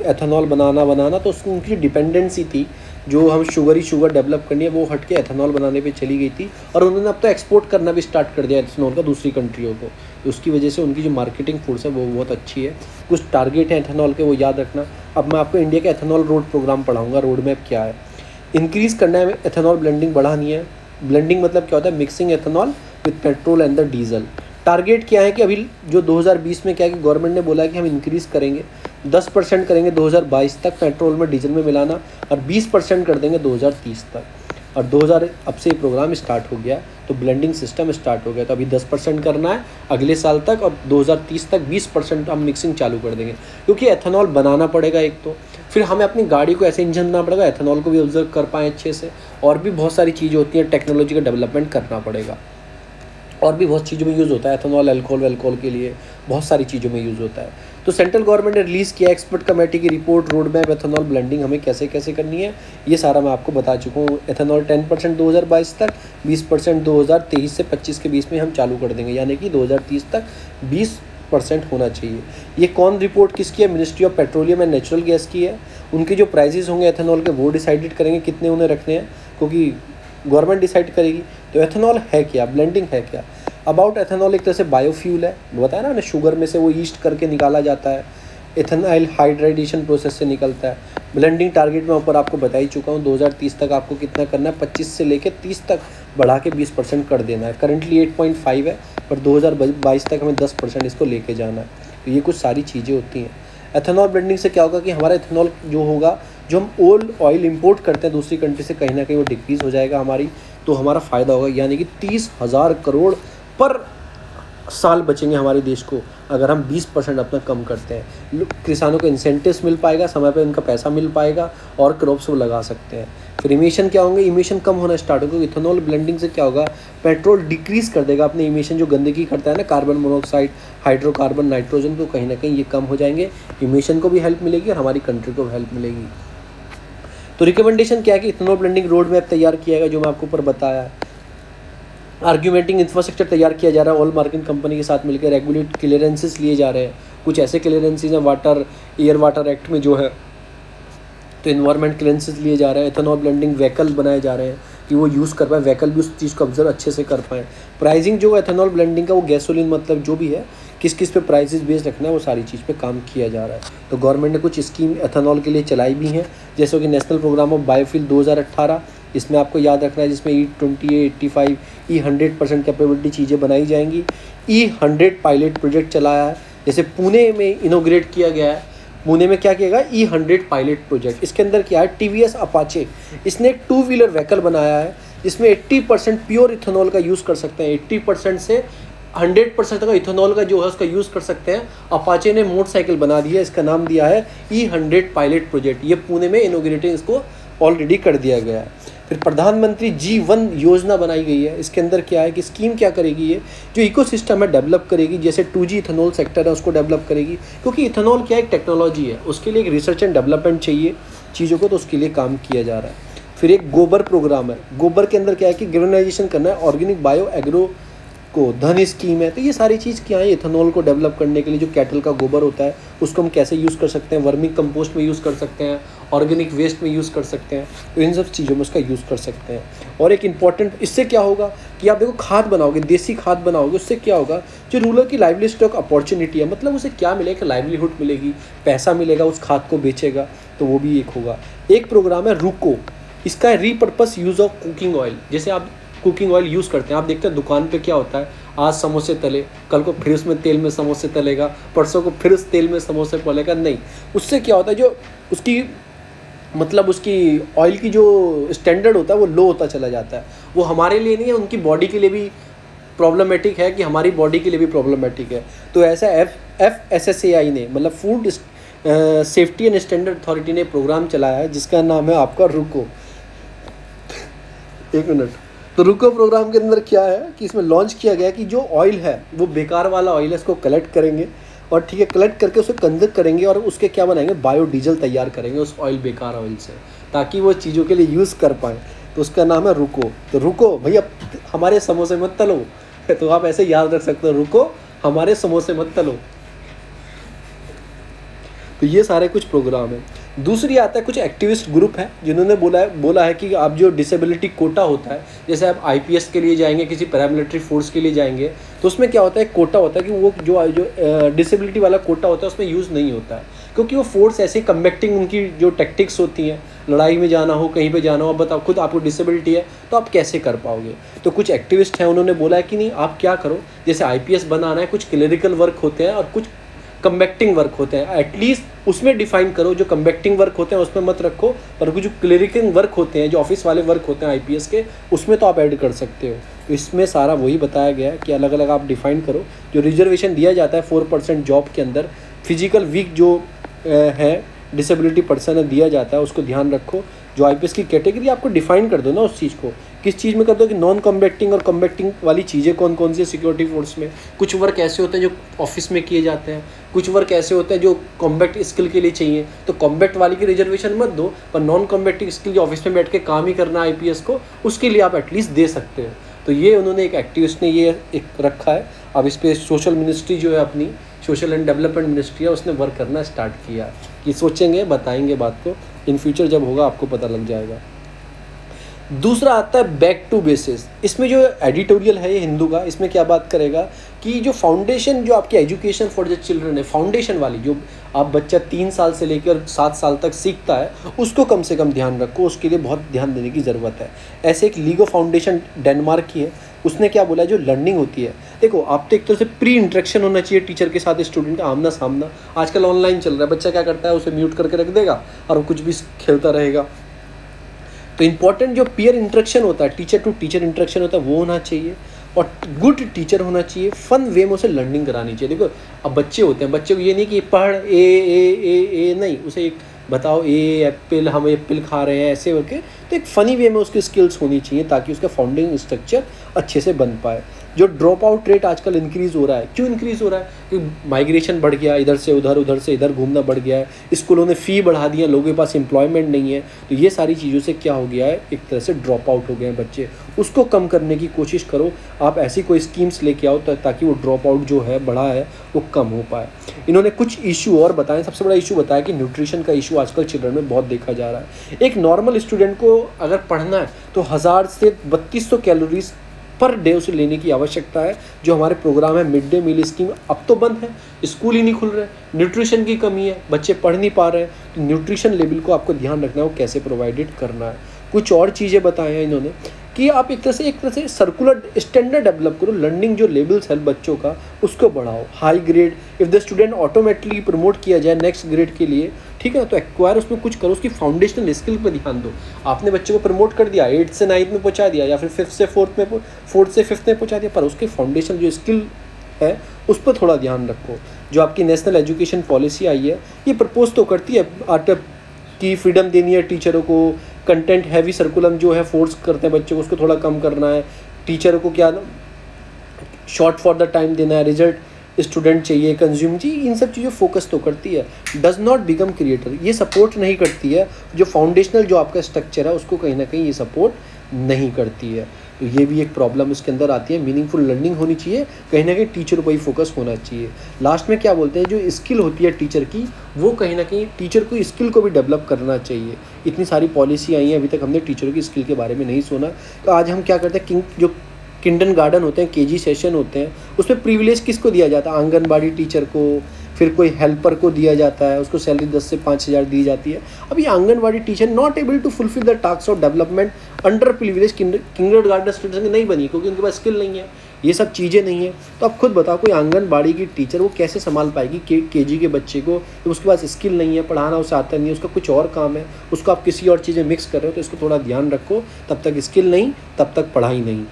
एथेनॉल बनाना तो उसकी उनकी डिपेंडेंसी थी, जो हम शुगर डेवलप करनी है वो हट के एथेनॉल बनाने पे चली गई थी। और उन्होंने अब तो एक्सपोर्ट करना भी स्टार्ट कर दिया एथेनॉल का दूसरी कंट्रियों को। तो उसकी वजह से उनकी जो मार्केटिंग फोर्स है वो बहुत अच्छी है। कुछ टारगेट है एथेनॉल के, वो याद रखना। अब मैं आपको इंडिया के एथेनॉल रोड प्रोग्राम पढ़ाऊँगा, रोड मैप क्या है। इंक्रीज़ करना है एथेनॉल ब्लेंडिंग, बढ़ानी है। ब्लेंडिंग मतलब क्या होता है, mixing ethanol with petrol and the diesel. Target क्या है कि अभी जो 2020 में क्या है कि गवर्नमेंट ने बोला है कि हम इंक्रीज़ करेंगे, 10% करेंगे 2022 तक पेट्रोल में डीजल में मिलाना, और 20% कर देंगे 2030 तक। और 2000 अब से ये प्रोग्राम स्टार्ट हो गया, तो ब्लेंडिंग सिस्टम स्टार्ट हो गया। तो अभी 10% करना है अगले साल तक, और 2030 तक 20% हम मिक्सिंग चालू कर देंगे, क्योंकि एथेनॉल बनाना पड़ेगा एक तो, फिर हमें अपनी गाड़ी को ऐसे इंजन बनाना पड़ेगा एथेनॉल को भी ऑब्जर्व कर पाएँ अच्छे से, और भी बहुत सारी चीज़ें होती हैं, टेक्नोलॉजी का डेवलपमेंट करना पड़ेगा। और भी बहुत चीज़ों में यूज़ होता है एथेनॉल, अल्कोहल के लिए बहुत सारी चीज़ों में यूज़ होता है। तो सेंट्रल गवर्नमेंट ने रिलीज़ किया एक्सपर्ट कमेटी की report, road map ethanol blending हमें कैसे कैसे करनी है, ये सारा मैं आपको बता चुका हूँ। एथेनॉल 10% 2022 तक, 20% 2023 से 25 के बीच में हम चालू कर देंगे, यानी कि 2030 तक 20% होना चाहिए। ये कौन रिपोर्ट किसकी है, ministry of petroleum and natural gas की है। उनके जो प्राइजेस होंगे एथेनॉल के वो डिसाइडेड करेंगे कितने उन्हें रखने हैं, क्योंकि गवर्नमेंट डिसाइड करेगी। तो एथेनॉल है क्या, ब्लेंडिंग है क्या। अबाउट एथेनॉल एक तरह से बायोफ्यूल है, बताया ना, शुगर में से वो ईस्ट करके निकाला जाता है, एथेनॉल हाइड्रेशन प्रोसेस से निकलता है। ब्लेंडिंग टारगेट मैं ऊपर आपको बता ही चुका हूँ, 2030 तक आपको कितना करना है, 25 से लेकर 30 तक बढ़ा के 20% कर देना है। करंटली 8.5 है, पर 2022 तक हमें 10% इसको लेके जाना है। तो ये कुछ सारी चीज़ें होती हैं। एथेनॉल ब्लेंडिंग से क्या होगा कि हमारा एथेनॉल जो होगा, जो हम ऑयल इंपोर्ट करते हैं दूसरी कंट्री से, कहीं ना कहीं वो डिक्रीज़ हो जाएगा हमारी, तो हमारा फ़ायदा होगा। यानी कि 30,000 करोड़ पर साल बचेंगे हमारे देश को, अगर हम 20% अपना कम करते हैं। किसानों को इंसेंटिव्स मिल पाएगा, समय पे उनका पैसा मिल पाएगा, और क्रॉप्स वो लगा सकते हैं। फिर इमिशन क्या होंगे, इमिशन कम होना स्टार्ट होगा। इथेनॉल ब्लेंडिंग से क्या होगा, पेट्रोल डिक्रीज़ कर देगा अपने इमिशन, जो गंदगी करता है ना, कार्बन मोनोऑक्साइड, हाइड्रोकार्बन, नाइट्रोजन, तो कहीं ना कहीं ये कम हो जाएंगे। इमिशन को भी हेल्प मिलेगी और हमारी कंट्री को भी हेल्प मिलेगी। तो रिकमेंडेशन क्या है कि इथेनॉल ब्लेंडिंग रोड मैप तैयार किया गया, जो मैं आपको ऊपर बताया है। आर्ग्यूमेंटिंग इंफ्रास्ट्रक्चर तैयार किया जा रहा है, ऑल मार्केटिंग कंपनी के साथ मिलकर। रेगुलेट क्लियरेंसेस लिए जा रहे हैं, कुछ ऐसे क्लियरेंसेज हैं वाटर एयर वाटर एक्ट में जो है, तो इन्वायरमेंट क्लियरेंसेस लिए जा रहे हैं। एथेनॉल ब्लेंडिंग व्हीकल बनाए जा रहे हैं कि वो यूज़ कर पाए, व्हीकल भी उस चीज़ को ऑब्जर्व अच्छे से कर पाएँ। प्राइसिंग जो एथेनॉल ब्लेंडिंग का, वो गैसोलीन मतलब जो भी है, किस किस पे प्राइसेस बेस रखना है, वो सारी चीज़ पे काम किया जा रहा है। तो गवर्नमेंट ने कुछ स्कीम एथेनॉल के लिए चलाई भी हैं, जैसे कि नेशनल प्रोग्राम ऑफ बायोफ्यूल 2018, इसमें आपको याद रखना है, जिसमें E20, E85, E100% कैपेबिलिटी चीज़ें बनाई जाएंगी। E100 पायलट प्रोजेक्ट चलाया है, जैसे पुणे में इनोग्रेट किया गया है। पुणे में क्या किया गया, E100 पायलट प्रोजेक्ट। इसके अंदर क्या है, TVS अपाचे, इसने एक 2 व्हीलर व्हीकल बनाया है जिसमें 80% प्योर इथेनॉल का यूज़ कर सकते हैं। 80% से 100% का इथेनॉल का जो है उसका यूज़ कर सकते हैं। अपाचे ने मोटरसाइकिल बना दी है, इसका नाम दिया है E100 पायलट प्रोजेक्ट। ये पुणे में इनोग्रेटिंग इसको ऑलरेडी कर दिया गया है। फिर प्रधानमंत्री G1 योजना बनाई गई है। इसके अंदर क्या है कि स्कीम क्या करेगी, ये जो इकोसिस्टम है डेवलप करेगी, जैसे 2G इथेनॉल सेक्टर है उसको डेवलप करेगी, क्योंकि इथेनॉल क्या एक टेक्नोलॉजी है, उसके लिए एक रिसर्च एंड डेवलपमेंट चाहिए चीज़ों को, तो उसके लिए काम किया जा रहा है। फिर एक गोबर प्रोग्राम है। गोबर के अंदर क्या है कि ग्रेनाइजेशन करना है, ऑर्गेनिक बायो एग्रो को धन स्कीम है। तो ये सारी चीज़ क्या है, इथेनॉल को डेवलप करने के लिए जो कैटल का गोबर होता है उसको हम कैसे यूज़ कर सकते हैं, वर्मिंग कंपोस्ट में यूज़ कर सकते हैं, ऑर्गेनिक वेस्ट में यूज़ कर सकते हैं, तो इन सब चीज़ों में उसका यूज़ कर सकते हैं। और एक इम्पॉर्टेंट, इससे क्या होगा कि आप देखो खाद बनाओगे, देसी खाद बनाओगे, उससे क्या होगा, जो रूरल की लाइवलीहुड अपॉर्चुनिटी है, मतलब उसे क्या मिलेगा, लाइवलीहुड मिलेगी, पैसा मिलेगा, उस खाद को बेचेगा, तो वो भी एक होगा। एक प्रोग्राम है रुको, इसका है repurpose use of cooking oil. जैसे आप कुकिंग ऑयल यूज़ करते हैं, आप देखते हैं दुकान पे क्या होता है, आज समोसे तले, कल को फिर उसमें तेल में समोसे तलेगा, परसों को फिर उस तेल में समोसे तलेगा। नहीं, उससे क्या होता है, जो उसकी मतलब उसकी ऑयल की जो स्टैंडर्ड होता है वो लो होता चला जाता है। वो हमारे लिए नहीं है, उनकी बॉडी के लिए भी प्रॉब्लमेटिक है, कि हमारी बॉडी के लिए भी प्रॉब्लमेटिक है। तो ऐसा FSSAI ने, मतलब food safety and standard authority ने प्रोग्राम चलाया है जिसका नाम है आपका रुको। एक मिनट। तो रुको प्रोग्राम के अंदर क्या है कि इसमें लॉन्च किया गया कि जो ऑयल है वो बेकार वाला ऑयल है, इसको कलेक्ट करेंगे और ठीक है, कलेक्ट करके उसे कंजर्व करेंगे और उसके क्या बनाएंगे, बायोडीजल तैयार करेंगे उस ऑयल, बेकार ऑयल से, ताकि वो चीज़ों के लिए यूज़ कर पाएँ। तो उसका नाम है रुको। तो रुको भैया हमारे समोसे मत तलो, तो आप ऐसे याद रख सकते हो, रुको हमारे समोसे मत तलो। तो ये सारे कुछ प्रोग्राम हैं। दूसरी आता है कुछ एक्टिविस्ट ग्रुप है जिन्होंने बोला है कि आप जो डिसेबिलिटी कोटा होता है, जैसे आप IPS के लिए जाएंगे, किसी पैरामिलिट्री फोर्स के लिए जाएंगे, तो उसमें क्या होता है, कोटा होता है कि वो जो डिसेबिलिटी वाला कोटा होता है उसमें यूज़ नहीं होता है, क्योंकि वो फोर्स ऐसे कम्बैक्टिंग उनकी जो टेक्टिक्स होती हैं, लड़ाई में जाना हो, कहीं पे जाना हो, अब बताओ खुद आपको डिसेबिलिटी है तो आप कैसे कर पाओगे। तो कुछ एक्टिविस्ट हैं, उन्होंने बोला है कि नहीं, आप क्या करो, जैसे IPS बनाना है, कुछ क्लरिकल वर्क होते हैं और कुछ कम्बैक्टिंग वर्क होते हैं, एटलीस्ट उसमें डिफाइन करो। जो कम्बैक्टिंग वर्क होते हैं उसमें मत रखो, पर जो क्लरिकल वर्क होते हैं, जो ऑफिस वाले वर्क होते हैं IPS के, उसमें तो आप ऐड कर सकते हो। तो इसमें सारा वही बताया गया है कि अलग अलग आप डिफाइन करो। जो रिजर्वेशन दिया जाता है 4% जॉब के अंदर, फिजिकल वीक जो है डिसेबिलिटी पर्सन है दिया जाता है, उसको ध्यान रखो। जो IPS की कैटेगरी आपको डिफाइन कर दो ना, उस चीज़ को किस चीज़ में कर दो कि नॉन कम्बैक्टिंग और कम्बैक्टिंग वाली चीज़ें कौन कौन सी है सिक्योरिटी फोर्स में। कुछ वर्क ऐसे होते हैं जो ऑफिस में किए जाते हैं, कुछ वर्क ऐसे होते हैं जो कॉम्बैक्ट स्किल के लिए चाहिए, तो कॉम्बैक्ट वाली की रिजर्वेशन मत दो, पर नॉन कॉम्बैक्टिंग स्किल जो ऑफिस में बैठ के काम ही करना है IPS को, उसके लिए आप एटलीस्ट दे सकते हो। तो ये उन्होंने एक एक्टिविस्ट ने ये एक रखा है। अब इस पर सोशल मिनिस्ट्री जो है अपनी, सोशल एंड डेवलपमेंट मिनिस्ट्री है, उसने वर्क करना स्टार्ट किया कि सोचेंगे, बताएंगे बात को, इन फ्यूचर जब होगा आपको पता लग जाएगा। दूसरा आता है बैक टू बेसिस। इसमें जो एडिटोरियल है ये हिंदू का, इसमें क्या बात करेगा कि जो फाउंडेशन, जो आपकी एजुकेशन फॉर द चिल्ड्रन है, फाउंडेशन वाली जो आप बच्चा 3 साल से लेकर 7 साल तक सीखता है, उसको कम से कम ध्यान रखो, उसके लिए बहुत ध्यान देने की ज़रूरत है। ऐसे एक लीगो फाउंडेशन डेनमार्क की है, उसने क्या बोला, जो लर्निंग होती है, देखो आप तो एक तरह से प्री इंटरेक्शन होना चाहिए टीचर के साथ, स्टूडेंट का आमना सामना। आजकल ऑनलाइन चल रहा है, बच्चा क्या करता है, उसे म्यूट करके रख देगा और कुछ भी खेलता रहेगा। तो इम्पॉर्टेंट जो पीयर इंटरेक्शन होता है, टीचर टू टीचर इंटरेक्शन होता है, वो होना चाहिए और गुड टीचर होना चाहिए। फन वे में उसे लर्निंग करानी चाहिए। देखो अब बच्चे होते हैं, बच्चे को ये नहीं कि पढ़ ए नहीं, उसे एक बताओ एप्पल, हम एप्पल खा रहे हैं ऐसे करके, तो एक फ़नी वे में उसकी स्किल्स होनी चाहिए ताकि उसका फाउंडिंग स्ट्रक्चर अच्छे से बन पाए। जो ड्रॉप आउट रेट आजकल इंक्रीज़ हो रहा है, क्यों इंक्रीज़ हो रहा है, कि माइग्रेशन बढ़ गया, इधर से उधर, उधर से इधर घूमना बढ़ गया है, स्कूलों ने फ़ी बढ़ा दिया, लोगों के पास एम्प्लॉयमेंट नहीं है, तो ये सारी चीज़ों से क्या हो गया है, एक तरह से ड्रॉप आउट हो गए हैं बच्चे। उसको कम करने की कोशिश करो, आप ऐसी कोई स्कीम्स लेके आओ ताकि वो ड्रॉप आउट जो है बढ़ा है वो कम हो पाए। इन्होंने कुछ इशू और बताएं। सबसे बड़ा इशू बताया कि न्यूट्रिशन का इशू आजकल चिल्ड्रन में बहुत देखा जा रहा है। एक नॉर्मल स्टूडेंट को अगर पढ़ना है तो 1000 से 3200 कैलोरीज पर डे उसे लेने की आवश्यकता है। जो हमारे प्रोग्राम है मिड डे मील स्कीम, अब तो बंद है, स्कूल ही नहीं खुल रहे, न्यूट्रिशन की कमी है, बच्चे पढ़ नहीं पा रहे हैं, तो न्यूट्रिशन लेवल को आपको ध्यान रखना है, वो कैसे प्रोवाइडेड करना है। कुछ और चीज़ें बताए हैं इन्होंने कि आप एक तरह से सर्कुलर स्टैंडर्ड डेवलप करो, लर्निंग जो लेवल्स है बच्चों का उसको बढ़ाओ, high grade if the student automatically promote किया जाए नेक्स्ट ग्रेड के लिए, ठीक है ना, तो एक्वायर उसमें कुछ करो, उसकी फाउंडेशनल स्किल पर ध्यान दो। आपने बच्चे को प्रमोट कर दिया, 8th से 9th में पहुंचा दिया या फिर 5th से 4th में 4th से 5th में पहुंचा दिया, पर उसकी फाउंडेशन जो स्किल है उस पर थोड़ा ध्यान रखो। जो आपकी नेशनल एजुकेशन पॉलिसी आई है ये प्रपोज तो करती है आर्ट की फ्रीडम देनी है टीचरों को, कंटेंट हैवी सर्कुलम जो है फोर्स करते हैं बच्चों को उसको थोड़ा कम करना है, टीचरों को क्या शॉर्ट फॉर द टाइम देना है, रिजल्ट स्टूडेंट चाहिए, कंज्यूम जी, इन सब चीज़ों फोकस तो करती है, डज नॉट बिकम क्रिएटर, ये सपोर्ट नहीं करती है, जो फाउंडेशनल जो आपका स्ट्रक्चर है उसको कहीं ना कहीं ये सपोर्ट नहीं करती है। तो ये भी एक प्रॉब्लम इसके अंदर आती है। मीनिंगफुल लर्निंग होनी चाहिए, कहीं ना कहीं टीचर पर ही फोकस होना चाहिए। लास्ट में क्या बोलते हैं, जो स्किल होती है टीचर की वो कहीं ना कहीं टीचर को स्किल को भी डेवलप करना चाहिए। इतनी सारी पॉलिसी आई हैं, अभी तक हमने टीचरों की स्किल के बारे में नहीं सुना। तो आज हम क्या करते हैं, जो किंडर गार्डन होते हैं, केजी सेशन होते हैं, उसमें प्रिविलेज किसको दिया जाता है, आंगनबाड़ी टीचर को, फिर कोई हेल्पर को दिया जाता है, उसको सैलरी 10 से 5,000 दी जाती है। अब ये anganwadi teacher not able to fulfil the task of development under privilege kindergarten students नहीं बनी, क्योंकि उनके पास स्किल नहीं है, ये सब चीज़ें नहीं है। तो आप खुद बताओ, कोई आंगनबाड़ी की टीचर वो कैसे संभाल पाएगी केजी के बच्चे को, जब उसके पास स्किल नहीं है, पढ़ाना उसे आता नहीं है, उसका कुछ और काम है, उसको आप किसी और चीज़ें मिक्स कर रहे हो। तो इसको थोड़ा ध्यान रखो, तब तक स्किल नहीं तब तक पढ़ाई नहीं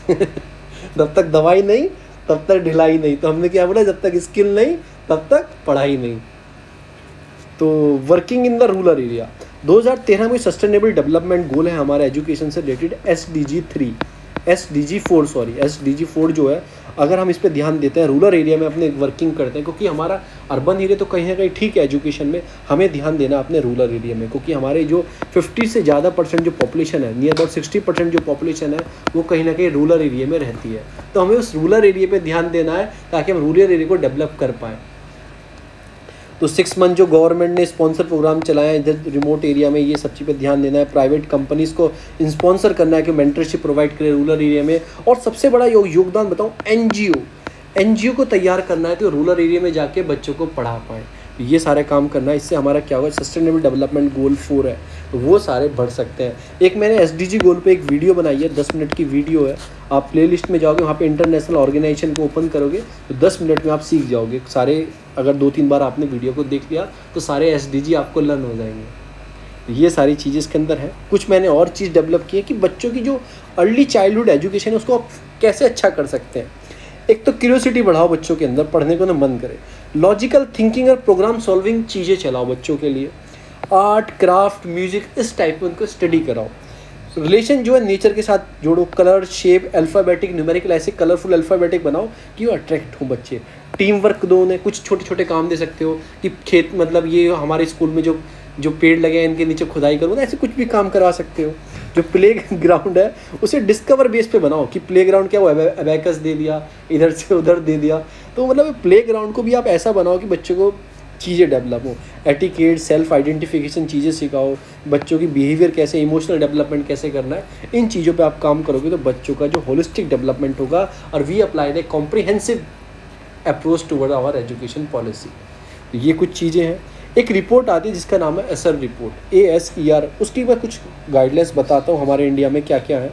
तब तक दवाई नहीं तब तक ढिलाई नहीं। तो हमने क्या बोला, जब तक स्किल नहीं तब तक पढ़ाई नहीं। तो working in the rural area 2013 में सस्टेनेबल डेवलपमेंट गोल है हमारा एजुकेशन से रिलेटेड SDG 4 जो है, अगर हम इस पर ध्यान देते हैं, रूरल एरिया में अपने वर्किंग करते हैं, क्योंकि हमारा अर्बन एरिया तो कहीं ना कहीं ठीक है एजुकेशन में, हमें ध्यान देना अपने रूरल एरिया में, क्योंकि हमारे जो 50 से ज़्यादा % जो पॉपुलेशन है, नियर अबाउट 60% जो पॉपुलेशन है वो कहीं ना कहीं रूरल एरिया में रहती है। तो हमें उस रूरल एरिया पे ध्यान देना है ताकि हम रूरल एरिया को डेवलप कर पाएँ। तो 6 मंथ जो गवर्नमेंट ने स्पॉन्सर प्रोग्राम चलाया है इधर रिमोट एरिया में, ये सब चीज़ पे ध्यान देना है। प्राइवेट कंपनीज़ को स्पॉन्सर करना है कि मेंटरशिप प्रोवाइड करें रूरल एरिया में। और सबसे बड़ा योगदान बताऊँ, एनजीओ को तैयार करना है तो रूरल एरिया में जाके बच्चों को पढ़ा पाएँ। ये सारे काम करना है, इससे हमारा क्या होगा, सस्टेनेबल डेवलपमेंट गोल 4 है तो वो सारे बढ़ सकते हैं। एक मैंने SDG गोल पे एक वीडियो बनाई है, 10 मिनट की वीडियो है, आप प्लेलिस्ट में जाओगे, वहाँ पे इंटरनेशनल ऑर्गेनाइजेशन को ओपन करोगे तो 10 मिनट में आप सीख जाओगे सारे। अगर 2-3 बार आपने वीडियो को देख लिया तो सारे SDG आपको लर्न हो जाएंगे। ये सारी चीज़ें इसके अंदर है। कुछ मैंने और चीज़ डेवलप की है कि बच्चों की जो अर्ली चाइल्डहुड एजुकेशन है उसको आप कैसे अच्छा कर सकते हैं। एक तो क्यूरियोसिटी बढ़ाओ बच्चों के अंदर, पढ़ने को ना मन करे, लॉजिकल थिंकिंग और प्रोग्राम सॉल्विंग चीज़ें चलाओ बच्चों के लिए, आर्ट क्राफ्ट म्यूजिक इस टाइप में उनको स्टडी कराओ। रिलेशन जो है नेचर के साथ जोड़ो, कलर शेप अल्फ़ाबेटिक न्यूमेरिकल ऐसे कलरफुल अल्फ़ाबेटिक बनाओ कि वो अट्रैक्ट हो बच्चे। टीम वर्क दो उन्हें, कुछ छोटे छोटे काम दे सकते हो कि खेत मतलब ये हमारे स्कूल में जो पेड़ लगे हैं इनके नीचे खुदाई करो, ऐसे कुछ भी काम करवा सकते हो। जो प्ले ग्राउंड है उसे डिस्कवर बेस पे बनाओ कि प्ले ग्राउंड क्या, वो अबैकस दे दिया, इधर से उधर दे दिया। तो मतलब प्ले ग्राउंड को भी आप ऐसा बनाओ कि बच्चों को चीज़ें डेवलप हो, एटिकेट सेल्फ आइडेंटिफिकेशन चीज़ें सिखाओ, बच्चों की बिहेवियर कैसे, इमोशनल डेवलपमेंट कैसे करना है, इन चीज़ों पे आप काम करोगे तो बच्चों का जो होलिस्टिक डेवलपमेंट होगा। और we apply the comprehensive approach toward our education policy. तो ये कुछ चीज़ें हैं। एक रिपोर्ट आती है जिसका नाम है एसर रिपोर्ट, ASER, उसकी मैं कुछ गाइडलाइंस बताता हूँ हमारे इंडिया में क्या क्या है।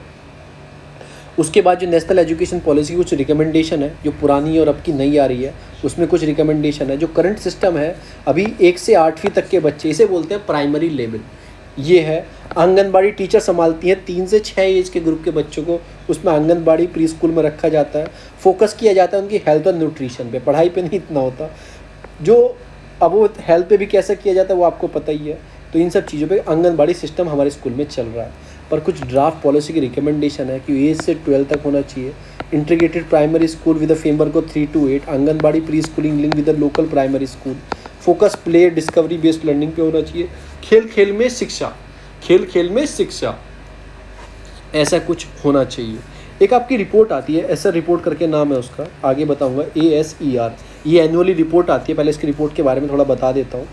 उसके बाद जो नेशनल एजुकेशन पॉलिसी की कुछ रिकमेंडेशन है जो पुरानी और अब की नई आ रही है, उसमें कुछ रिकमेंडेशन है। जो करंट सिस्टम है अभी 1 से 8वीं तक के बच्चे, इसे बोलते हैं प्राइमरी लेवल, ये है। आंगनबाड़ी टीचर संभालती हैं 3 से 6 एज के ग्रुप के बच्चों को, उसमें आंगनबाड़ी प्री स्कूल में रखा जाता है। फोकस किया जाता है उनकी हेल्थ और न्यूट्रिशन पे, पढ़ाई पे नहीं इतना होता। जो अब वो हेल्थ पे भी कैसे किया जाता है वो आपको पता ही है। तो इन सब चीज़ों पे आंगनबाड़ी सिस्टम हमारे स्कूल में चल रहा है। पर कुछ ड्राफ्ट पॉलिसी की रिकमेंडेशन है कि 8 से 12 तक होना चाहिए। Integrated primary school with the framework को 3 to 8, anganwadi pre schooling link with the local primary school, focus play discovery based learning पे होना चाहिए। खेल खेल में शिक्षा, ऐसा कुछ होना चाहिए। एक आपकी रिपोर्ट आती है, एसर रिपोर्ट करके नाम है उसका, आगे बताऊंगा, ASER, ये एनुअली रिपोर्ट आती है। पहले इसकी रिपोर्ट के बारे में थोड़ा बता देता हूँ।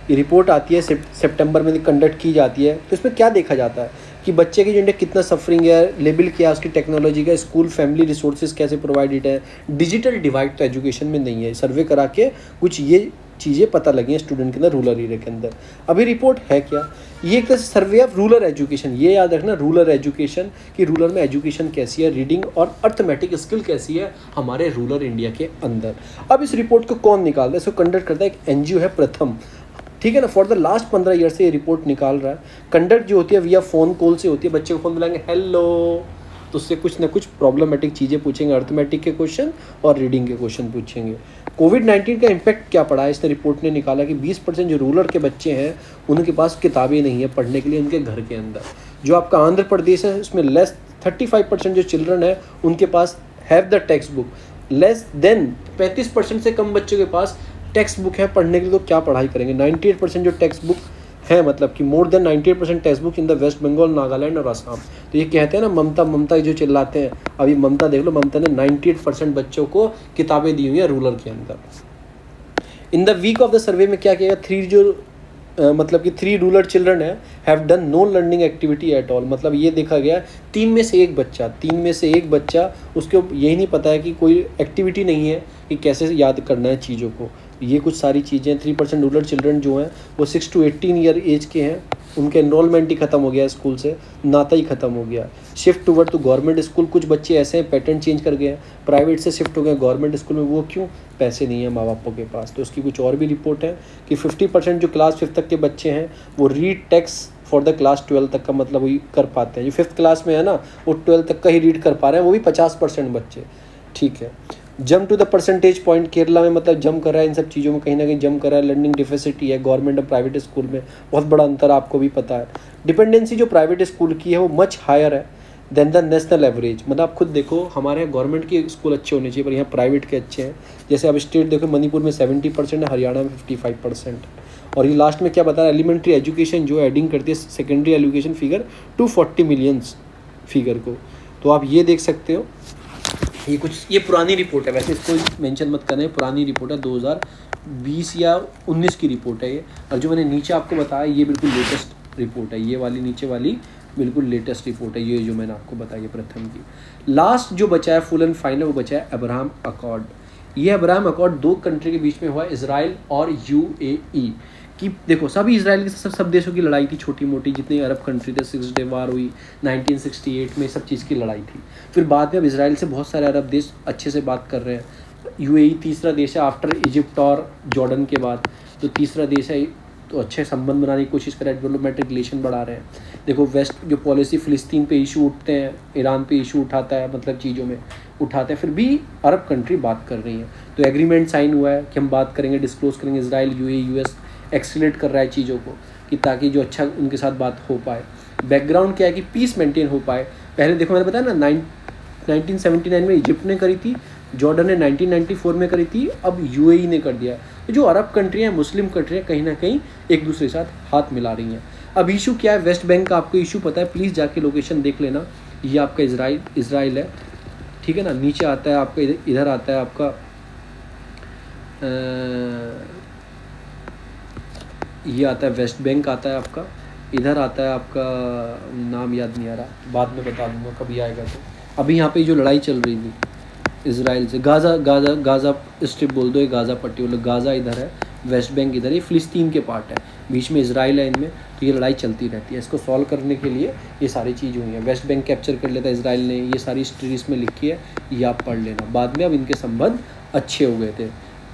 ये रिपोर्ट आती है सितंबर में कंडक्ट की जाती है। तो इसमें क्या देखा जाता है कि बच्चे की जो कितना सफरिंग है, लेवल क्या है उसकी टेक्नोलॉजी का, स्कूल फैमिली रिसोर्सेज कैसे प्रोवाइडेड है, डिजिटल डिवाइड तो एजुकेशन में नहीं है। सर्वे करा के कुछ ये चीज़ें पता लगी हैं स्टूडेंट के अंदर रूरल एरिया के अंदर। अभी रिपोर्ट है क्या, ये एक तरह से सर्वे ऑफ रूरल एजुकेशन, ये याद रखना रूरल एजुकेशन कि रूरल में एजुकेशन कैसी है, रीडिंग और अर्थमेटिक स्किल कैसी है हमारे रूरल इंडिया के अंदर। अब इस रिपोर्ट को कौन निकालता है, इसको कंडक्ट करता है एक एनजीओ है प्रथम, ठीक है ना। फॉर द लास्ट 15 ईयर से ये रिपोर्ट निकाल रहा है। कंडक्ट जो होती है विया फ़ोन कॉल से होती है, बच्चे को फ़ोन मिलाएंगे हेलो, तो उससे कुछ ना कुछ प्रॉब्लमेटिक चीज़ें पूछेंगे, अर्थमेटिक के क्वेश्चन और रीडिंग के क्वेश्चन पूछेंगे। कोविड-19 का इम्पैक्ट क्या पड़ा है, इसने रिपोर्ट ने निकाला कि 20% जो रूरल के बच्चे हैं उनके पास किताबें नहीं है पढ़ने के लिए उनके घर के अंदर। जो आपका आंध्र प्रदेश है उसमें लेस 35% जो चिल्ड्रन है उनके पास have the text book, less than 35% से कम बच्चों के पास टेक्स्ट बुक है पढ़ने के लिए, तो क्या पढ़ाई करेंगे। 98% जो टेक्स्ट बुक है, मतलब कि more than 98% textbook in the West Bengal, Nagaland और असम। तो ये कहते हैं ना ममता ममता जो चिल्लाते हैं, अभी ममता देख लो, ममता ने 98% बच्चों को किताबें दी हुई हैं रूरल के अंदर। In the week of the survey में क्या किया, मतलब कि 3 रूरल चिल्ड्रन है have done no learning activity at all. मतलब ये देखा गया 3 में से एक बच्चा उसको यही नहीं पता है कि कोई एक्टिविटी नहीं है कि कैसे याद करना है चीज़ों को। ये कुछ सारी चीज़ें 3% रूरल चिल्ड्रन जो हैं वो 6 to 18 ईयर एज के हैं, उनके एनरोलमेंट ही ख़त्म हो गया, स्कूल से नाता ही ख़त्म हो गया। Shift toward to government school, कुछ बच्चे ऐसे हैं पैटर्न चेंज कर गए हैं, प्राइवेट से शिफ्ट हो गए गवर्नमेंट स्कूल में। वो क्यों, पैसे नहीं है माँ बापों के पास। तो उसकी कुछ और भी रिपोर्ट है कि 50% जो क्लास 5 तक के बच्चे हैं वो read text for the class 12 तक का मतलब वही कर पाते हैं। जो 5th क्लास में है ना वो 12 तक का ही रीड कर पा रहे हैं, वो भी 50% बच्चे, ठीक है। Jump to the percentage point, Kerala में मतलब जंप कर रहा है इन सब चीज़ों में, कहीं ना कहीं जंप कर रहा है। लर्निंग डिफिसिटी है गवर्नमेंट और प्राइवेट स्कूल में, बहुत बड़ा अंतर आपको भी पता है। डिपेंडेंसी जो प्राइवेट स्कूल की है वो मच हायर है देन द नेशनल एवरेज। मतलब आप खुद देखो, हमारे यहाँ गवर्नमेंट के स्कूल अच्छे होने चाहिए पर यहाँ प्राइवेट के अच्छे हैं। जैसे आप स्टेट देखो, मणिपुर में 70% है, हरियाणा में 55%। और ये लास्ट में क्या बता रहा है, एलिमेंट्री एजुकेशन जो एडिंग करती है secondary education figure 240 millions figure को। तो आप ये देख सकते हो, ये पुरानी रिपोर्ट है, वैसे इसको मेंशन मत करना है, पुरानी रिपोर्ट है 2020 या 19 की रिपोर्ट है ये। और जो मैंने नीचे आपको बताया ये बिल्कुल लेटेस्ट रिपोर्ट है, ये वाली नीचे वाली बिल्कुल लेटेस्ट रिपोर्ट है, ये जो मैंने आपको बताई है प्रथम की। लास्ट जो बचा है फुल एंड फाइनल वो बचा है अब्राहम अकॉर्ड। ये अब्राहम अकॉर्ड 2 कंट्री के बीच में हुआ, इजराइल और यूएई कि देखो सभी इसराइल के सब देशों की लड़ाई थी, छोटी मोटी जितने अरब कंट्री थे। 6 डे वार हुई 1968 में, सब चीज़ की लड़ाई थी। फिर बाद में अब इसराइल से बहुत सारे अरब देश अच्छे से बात कर रहे हैं। यूएई तीसरा देश है आफ्टर इजिप्ट और जॉर्डन के बाद, तो तीसरा देश है, तो अच्छे संबंध बनाने की कोशिश कर रहे हैं, डेवलपमेंटल रिलेशन बढ़ा रहे हैं। देखो वेस्ट जो पॉलिसी फ़िलिस्तीन पे इशू उठते हैं, ईरान पे इशू उठाता है, मतलब चीज़ों में उठाते हैं, फिर भी अरब कंट्री बात कर रही हैं। तो एग्रीमेंट साइन हुआ है कि हम बात करेंगे, डिस्क्लोज करेंगे। इसराइल यूएई यूएस एक्सीलरेट कर रहा है चीज़ों को कि ताकि जो अच्छा उनके साथ बात हो पाए। बैकग्राउंड क्या है कि पीस मेंटेन हो पाए। पहले देखो मैंने बताया ना 1979 में इजिप्ट ने करी थी, जॉर्डन ने 1994 में करी थी, अब यूएई ने कर दिया। तो जो अरब कंट्री हैं, मुस्लिम कंट्री हैं, कहीं ना कहीं एक दूसरे के साथ हाथ मिला रही हैं। अब इशू क्या है, वेस्ट बैंक का आपको इशू पता है, प्लीज़ जाके लोकेशन देख लेना। ये आपका इसराइल है, ठीक है ना। नीचे आता है आपका, इधर आता है आपका ये आता है वेस्ट बैंक आता है आपका, इधर आता है आपका, नाम याद नहीं आ रहा, बाद में बता दूंगा कभी आएगा तो। अभी यहाँ पे जो लड़ाई चल रही थी इसराइल से, गाज़ा स्ट्रिप बोल दो, ये गाज़ा पट्टी बोलो, गाज़ा इधर है, वेस्ट बैंक इधर, ये फ़िलिस्तीन के पार्ट है, बीच में इसराइल है इनमें। तो ये लड़ाई चलती रहती है, इसको सॉल्व करने के लिए ये सारी चीज़ हुई हैं। वेस्ट बैंक कैप्चर कर लेता है इसराइल ने, ये सारी हिस्ट्री इसमें लिखी है, ये आप पढ़ लेना। बाद में अब इनके संबंध अच्छे हो गए थे।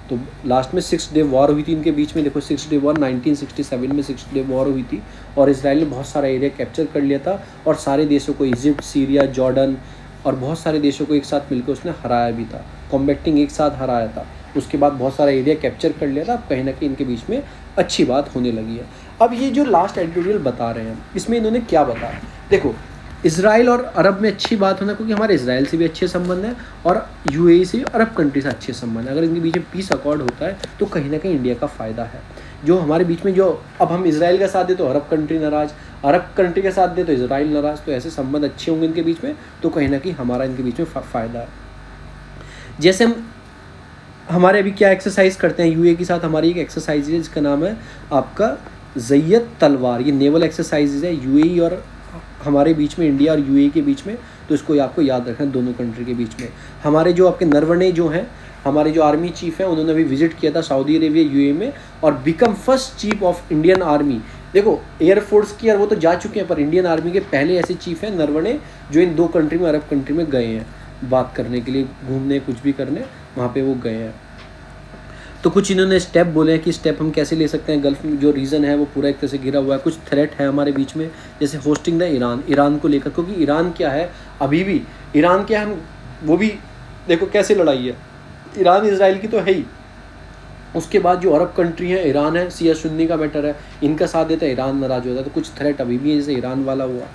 तो लास्ट में 6 डे वॉर हुई थी इनके बीच में। देखो 6 डे वॉर 1967 में 6 डे वॉर हुई थी और इसराइल ने बहुत सारा एरिया कैप्चर कर लिया था और सारे देशों को, इजिप्ट, सीरिया, जॉर्डन और बहुत सारे देशों को एक साथ मिलकर उसने हराया भी था, कॉम्बैक्टिंग एक साथ हराया था। उसके बाद बहुत सारा एरिया कैप्चर कर लिया था। अब कहीं ना कहीं इनके बीच में अच्छी बात होने लगी है। अब ये जो लास्ट एडिटोरियल बता रहे हैं इसमें इन्होंने क्या बताया, देखो इसराइल और अरब में अच्छी बात होना, क्योंकि हमारे इसराइल से भी अच्छे संबंध हैं और यूएई से, अरब कंट्री से अच्छे संबंध हैं। अगर इनके बीच में पीस अकॉर्ड होता है तो कहीं ना कहीं इंडिया का फ़ायदा है। जो हमारे बीच में जो अब हम इसराइल का साथ दे तो अरब कंट्री नाराज़, अरब कंट्री का साथ दे तो इसराइल नाराज़, तो ऐसे संबंध अच्छे होंगे इनके बीच में, तो कहीं ना कहीं हमारा इनके बीच में फ़ायदा है। जैसे हमारे अभी क्या एक्सरसाइज करते हैं यूएई के साथ, हमारी एक एक्सरसाइज है जिसका नाम है आपका ज़ैयद तलवार। ये नेवल एक्सरसाइज है यूएई और हमारे बीच में, इंडिया और यूएई के बीच में। तो इसको आपको याद रखना है, दोनों कंट्री के बीच में। हमारे जो आपके नरवणे जो हैं हमारे जो आर्मी चीफ हैं उन्होंने अभी विजिट किया था सऊदी अरेबिया यूएई में और become first chief of Indian army. देखो एयरफोर्स की और वो तो जा चुके हैं, पर इंडियन आर्मी के पहले ऐसे चीफ हैं नरवणे जो इन 2 कंट्री में, अरब कंट्री में गए हैं बात करने के लिए, घूमने कुछ भी करने वहाँ पे वो गए हैं। तो कुछ इन्होंने स्टेप बोले हैं कि स्टेप हम कैसे ले सकते हैं। गल्फ में जो रीज़न है वो पूरा एक तरह से घिरा हुआ है, कुछ थ्रेट है हमारे बीच में, जैसे होस्टिंग द ईरान को लेकर, क्योंकि ईरान क्या है अभी भी, ईरान क्या हम वो भी देखो कैसे लड़ाई है, ईरान इजराइल की तो है ही, उसके बाद जो अरब कंट्री है, ईरान है, शिया सुन्नी का मैटर है, इनका साथ देता है, ईरान नाराज होता है। तो कुछ थ्रेट अभी भी है, जैसे ईरान वाला हुआ,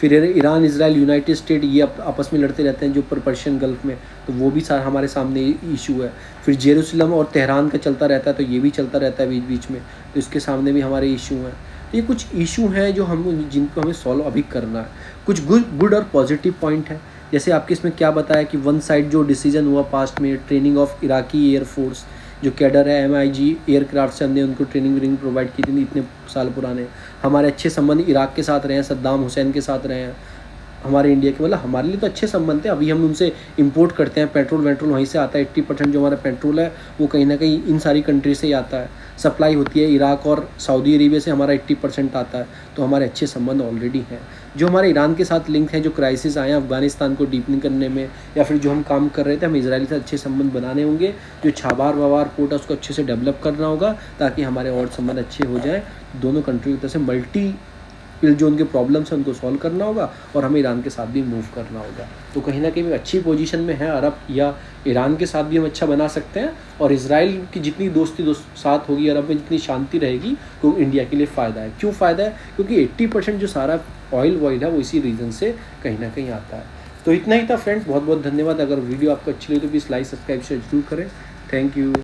फिर ईरान इजराइल यूनाइटेड स्टेट ये आपस में लड़ते रहते हैं जो पर्शियन गल्फ में, तो वो भी सारा हमारे सामने इशू है। फिर जेरूसलम और तेहरान का चलता रहता है, तो ये भी चलता रहता है बीच बीच में, तो इसके सामने भी हमारे इशू हैं। तो ये कुछ इशू हैं जो हम जिनको हमें सॉल्व अभी करना है। कुछ गुड और पॉजिटिव पॉइंट है, जैसे आपके इसमें क्या बताया कि वन साइड जो डिसीजन हुआ पास्ट में, ट्रेनिंग ऑफ इराकी एयरफोर्स जो कैडर है, MIG एयरक्राफ्ट से हमने उनको ट्रेनिंग प्रोवाइड की थी इतने साल पुराने। हमारे अच्छे संबंध इराक के साथ रहे हैं, सद्दाम हुसैन के साथ रहे हैं, हमारे इंडिया के, मतलब हमारे लिए तो अच्छे संबंध थे। अभी हम उनसे इंपोर्ट करते हैं, पेट्रोल वहीं से आता है, 80% जो हमारा पेट्रोल है वो कहीं ना कहीं इन सारी कंट्री से ही आता है, सप्लाई होती है इराक और सऊदी अरेबिया से, हमारा 80% आता है, तो हमारे अच्छे संबंध ऑलरेडी हैं। जो हमारे ईरान के साथ लिंक है, जो क्राइसिस आए हैं अफगानिस्तान को डीपनिंग करने में, या फिर जो हम काम कर रहे थे, हम इजराइल के साथ अच्छे संबंध बनाने होंगे। जो छाबार ववार पोर्ट है उसको अच्छे से डेवलप करना होगा ताकि हमारे और संबंध अच्छे हो जाएँ। दोनों कंट्री की तरफ से मल्टी जो उनके प्रॉब्लम्स हैं उनको सॉल्व करना होगा और हमें ईरान के साथ भी मूव करना होगा। तो कहीं ना कहीं अच्छी पोजीशन में है अरब, या ईरान के साथ भी हम अच्छा बना सकते हैं, और इजराइल की जितनी दोस्ती साथ होगी अरब में, जितनी शांति रहेगी, तो इंडिया के लिए फ़ायदा है। क्यों फ़ायदा है? क्योंकि 80% जो सारा ऑयल है वो इसी रीज़न से कहीं ना कहीं आता है। तो इतना ही था फ्रेंड्स, बहुत बहुत धन्यवाद। अगर वीडियो आपको अच्छी लगी तो प्लीज़ लाइक सब्सक्राइब से जरूर करें। Thank you.